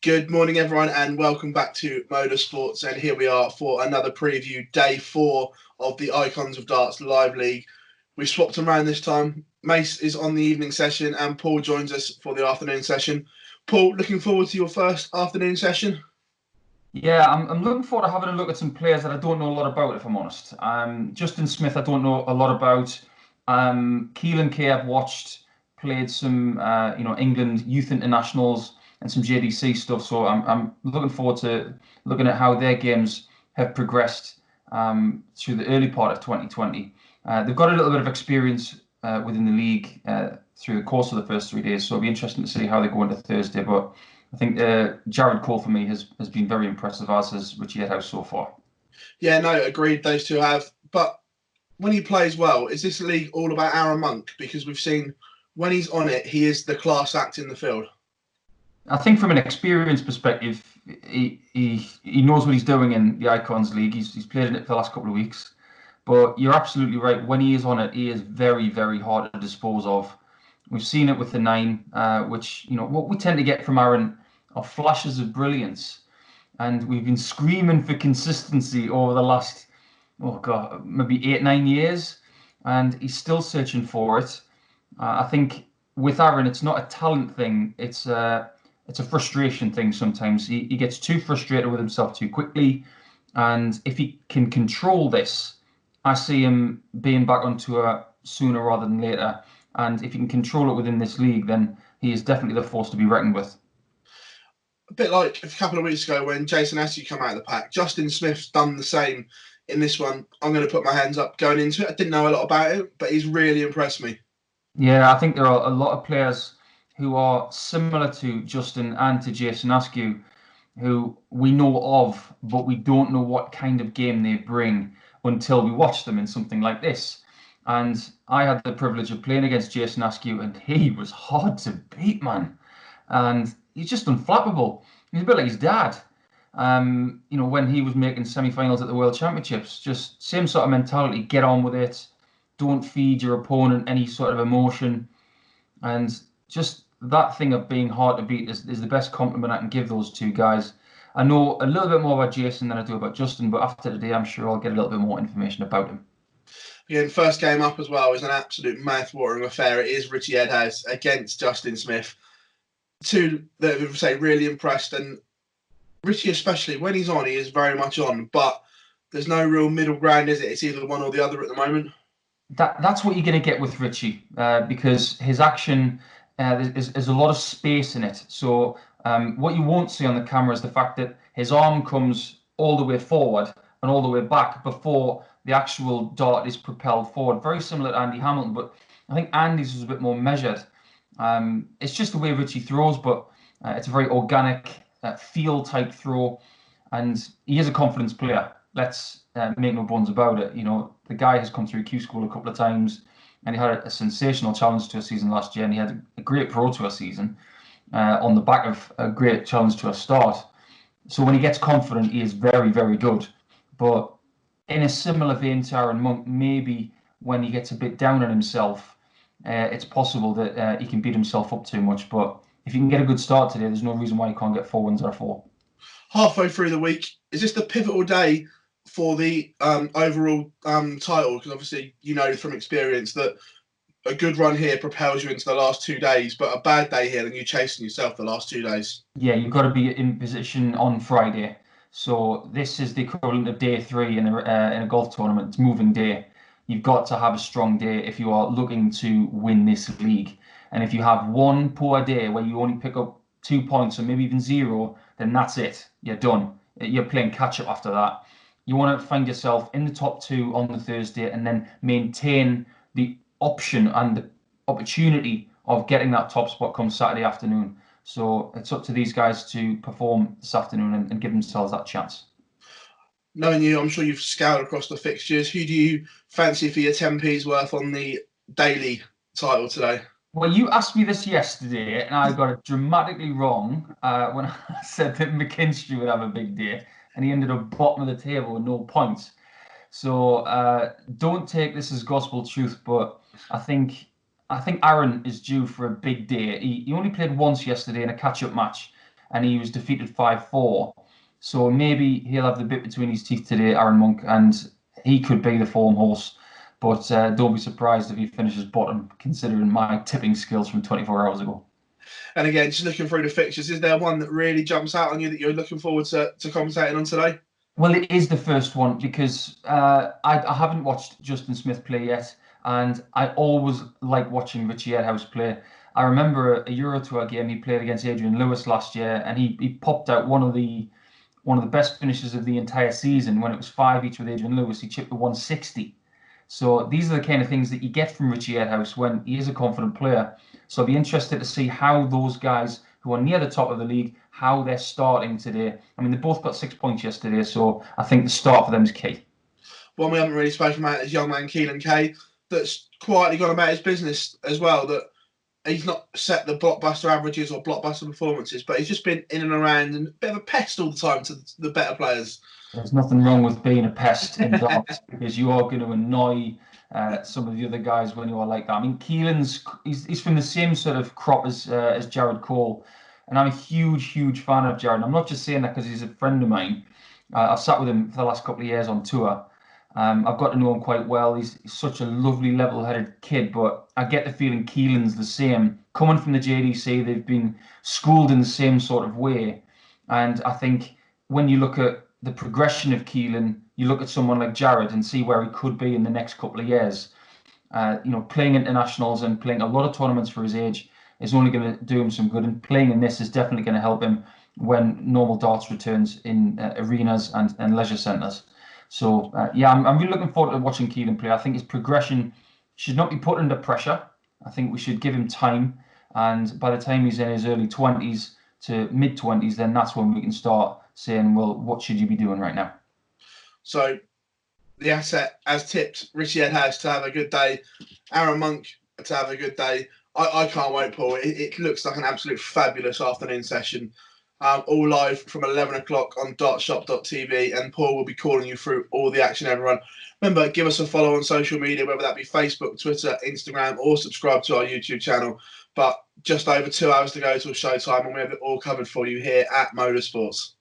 Good morning, everyone, and welcome back to MODUS Sports. And here we are for another preview, day 4 of the Icons of Darts Live League. We've swapped them around this time. Mace is on the evening session, and Paul joins us for the afternoon session. Paul, looking forward to your first afternoon session? Yeah, I'm looking forward to having a look at some players that I don't know a lot about, if I'm honest. Justin Smith, I don't know a lot about. Keelan Keeling, I've watched, played some, England youth internationals and some JDC stuff. So I'm looking forward to looking at how their games have progressed through the early part of 2020. They've got a little bit of experience within the league through the course of the first 3 days. So it'll be interesting to see how they go into Thursday. But I think Jared Cole for me has been very impressive, as has Richie White so far. Yeah, no, agreed. Those two have. But when he plays well, is this league all about Aaron Monk? Because we've seen when he's on it, he is the class act in the field. I think from an experience perspective, he knows what he's doing in the Icons League. He's played in it for the last couple of weeks. But you're absolutely right. When he is on it, he is very, very hard to dispose of. We've seen it with the 9, which, what we tend to get from Aaron are flashes of brilliance. And we've been screaming for consistency over the last, maybe 8, 9 years. And he's still searching for it. I think with Aaron, it's not a talent thing. It's a frustration thing sometimes. He gets too frustrated with himself too quickly. And if he can control this, I see him being back on tour sooner rather than later. And if he can control it within this league, then he is definitely the force to be reckoned with. A bit like a couple of weeks ago when Jason Askew came out of the pack. Justin Smith's done the same in this one. I'm going to put my hands up going into it. I didn't know a lot about him, but he's really impressed me. Yeah, I think there are a lot of players who are similar to Justin and to Jason Askew, who we know of, but we don't know what kind of game they bring until we watch them in something like this. And I had the privilege of playing against Jason Askew, and he was hard to beat, man. And he's just unflappable. He's a bit like his dad. When he was making semi-finals at the World Championships, just same sort of mentality. Get on with it. Don't feed your opponent any sort of emotion, and just that thing of being hard to beat is the best compliment I can give those two guys. I know a little bit more about Jason than I do about Justin, but after today, I'm sure I'll get a little bit more information about him. Again, first game up as well is an absolute mouth-watering affair. It is Richie White against Justin Smith. Two that I say really impressed, and Richie especially when he's on, he is very much on. But there's no real middle ground, is it? It's either one or the other at the moment. That's what you're going to get with Richie because his action there's a lot of space in it. So what you won't see on the camera is the fact that his arm comes all the way forward and all the way back before the actual dart is propelled forward. Very similar to Andy Hamilton, but I think Andy's was a bit more measured. It's just the way Richie throws, but it's a very organic feel type throw, and he is a confidence player. Let's make no bones about it. The guy has come through Q School a couple of times, and he had a sensational challenge to a season last year, and he had a great Pro Tour season on the back of a great challenge to a start. So when he gets confident, he is very, very good. But in a similar vein to Aaron Monk, maybe when he gets a bit down on himself, it's possible that he can beat himself up too much. But if you can get a good start today, there's no reason why you can't get 4 wins out of 4. Halfway through the week, is this the pivotal day for the overall title? Because obviously, from experience that a good run here propels you into the last 2 days, but a bad day here, then you're chasing yourself the last 2 days. Yeah, you've got to be in position on Friday. So this is the equivalent of day 3 in a golf tournament. It's moving day. You've got to have a strong day if you are looking to win this league. And if you have one poor day where you only pick up 2 points or maybe even 0, then that's it. You're done. You're playing catch up after that. You want to find yourself in the top 2 on the Thursday and then maintain the option and the opportunity of getting that top spot come Saturday afternoon. So it's up to these guys to perform this afternoon and give themselves that chance. Knowing you, I'm sure you've scoured across the fixtures. Who do you fancy for your 10p's worth on the daily title today? Well, you asked me this yesterday, and I got it dramatically wrong when I said that McKinstry would have a big day, and he ended up bottom of the table with no points. So don't take this as gospel truth, but I think Aaron is due for a big day. He only played once yesterday in a catch-up match, and he was defeated 5-4. So maybe he'll have the bit between his teeth today, Aaron Monk, and he could be the form horse. But don't be surprised if he finishes bottom, considering my tipping skills from 24 hours ago. And again, just looking through the fixtures, is there one that really jumps out on you that you're looking forward to commentating on today? Well, it is the first one because I haven't watched Justin Smith play yet, and I always like watching Richie White play. I remember a Euro Tour game he played against Adrian Lewis last year, and he popped out one of the best finishes of the entire season when it was 5 each with Adrian Lewis. He chipped the 160. So these are the kind of things that you get from Richie White when he is a confident player. So I'll be interested to see how those guys who are near the top of the league, how they're starting today. I mean, they both got 6 points yesterday, so I think the start for them is key. One we haven't really spoken about is young man Keelan Keeling, that's quietly gone about his business as well, that he's not set the blockbuster averages or blockbuster performances, but he's just been in and around and a bit of a pest all the time to the better players. There's nothing wrong with being a pest in darts because you are going to annoy some of the other guys when you are like that. I mean, he's from the same sort of crop as Jared Cole, and I'm a huge fan of Jared. I'm not just saying that because he's a friend of mine. I've sat with him for the last couple of years on tour. I've got to know him quite well. He's such a lovely, level-headed kid, but I get the feeling Keelan's the same. Coming from the JDC, they've been schooled in the same sort of way, and I think when you look at the progression of Keelan, you look at someone like Jared and see where he could be in the next couple of years. Playing internationals and playing a lot of tournaments for his age is only going to do him some good, and playing in this is definitely going to help him when normal darts returns in arenas and leisure centres. So, I'm really looking forward to watching Keelan play. I think his progression should not be put under pressure. I think we should give him time, and by the time he's in his early 20s to mid-20s, then that's when we can start saying, well, what should you be doing right now? So the asset has tipped Richie White to have a good day, Aaron Monk to have a good day. I can't wait, Paul. It looks like an absolute fabulous afternoon session. All live from 11 o'clock on dartshop.tv, and Paul will be calling you through all the action, everyone. Remember, give us a follow on social media, whether that be Facebook, Twitter, Instagram, or subscribe to our YouTube channel. But just over 2 hours to go till showtime, and we have it all covered for you here at MODUS Sports.